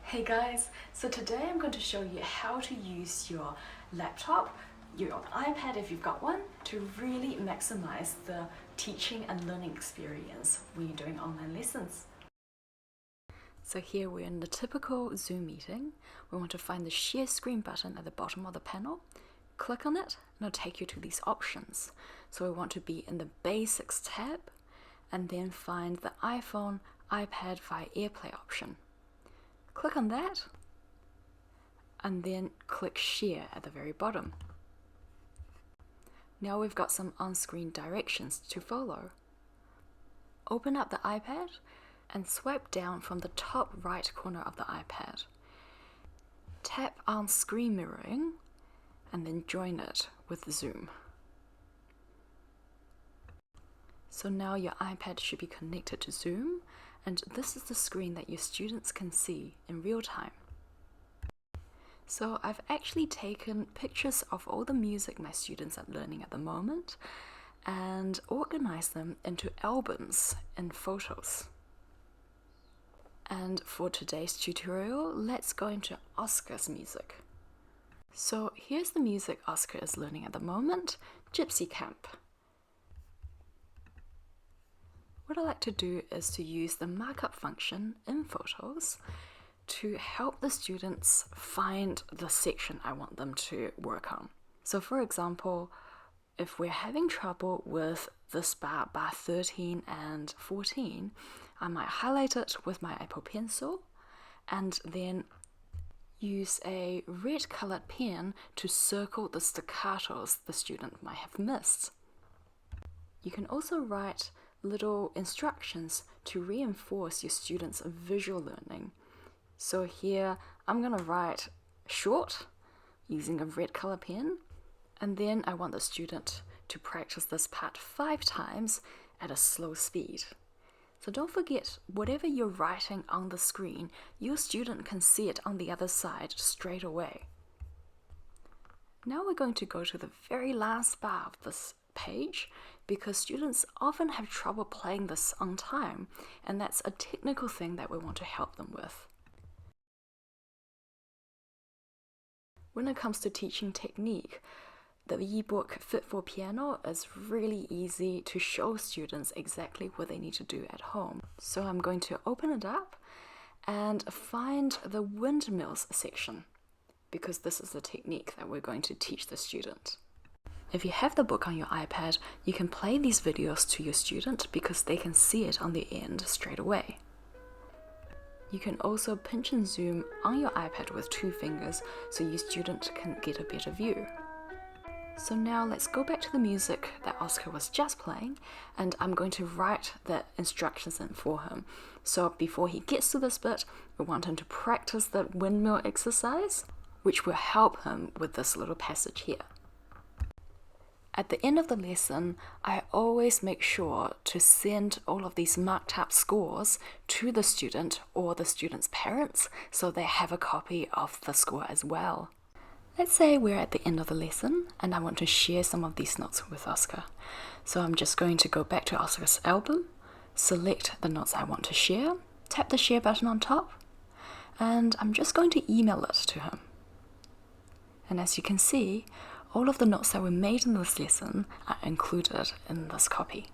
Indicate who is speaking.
Speaker 1: Hey guys, so today I'm going to show you how to use your laptop, your iPad if you've got one, to really maximize the teaching and learning experience when you're doing online lessons. So here we're in the typical Zoom meeting. We want to find the share screen button at the bottom of the panel. Click on it and it'll take you to these options. So we want to be in the Basics tab and then find the iPhone, iPad via AirPlay option. Click on that and then click Share at the very bottom. Now we've got some on-screen directions to follow. Open up the iPad and swipe down from the top right corner of the iPad. Tap on screen mirroring and then join it with Zoom. So now your iPad should be connected to Zoom, and this is the screen that your students can see in real time. So I've actually taken pictures of all the music my students are learning at the moment and organized them into albums and photos. And for today's tutorial, let's go into Oscar's music. So here's the music Oscar is learning at the moment, Gypsy Camp. What I like to do is to use the markup function in Photos to help the students find the section I want them to work on. So for example, if we're having trouble with this bar 13 and 14, I might highlight it with my Apple Pencil and then use a red colored pen to circle the staccatos the student might have missed. You can also write little instructions to reinforce your students' visual learning. So here I'm going to write short using a red color pen, and then I want the student to practice this part 5 times at a slow speed. So don't forget, whatever you're writing on the screen, your student can see it on the other side straight away. Now we're going to go to the very last bar of this page, because students often have trouble playing this on time, and that's a technical thing that we want to help them with. When it comes to teaching technique, the ebook Fit for Piano is really easy to show students exactly what they need to do at home. So I'm going to open it up and find the windmills section, because this is the technique that we're going to teach the student. If you have the book on your iPad, you can play these videos to your student because they can see it on the end straight away. You can also pinch and zoom on your iPad with 2 fingers so your student can get a better view. So now let's go back to the music that Oscar was just playing, and I'm going to write the instructions in for him. So before he gets to this bit, we want him to practice the windmill exercise, which will help him with this little passage here. At the end of the lesson, I always make sure to send all of these marked up scores to the student or the student's parents so they have a copy of the score as well. Let's say we're at the end of the lesson and I want to share some of these notes with Oscar. So I'm just going to go back to Oscar's album, select the notes I want to share, tap the share button on top, and I'm just going to email it to him. And as you can see, all of the notes that were made in this lesson are included in this copy.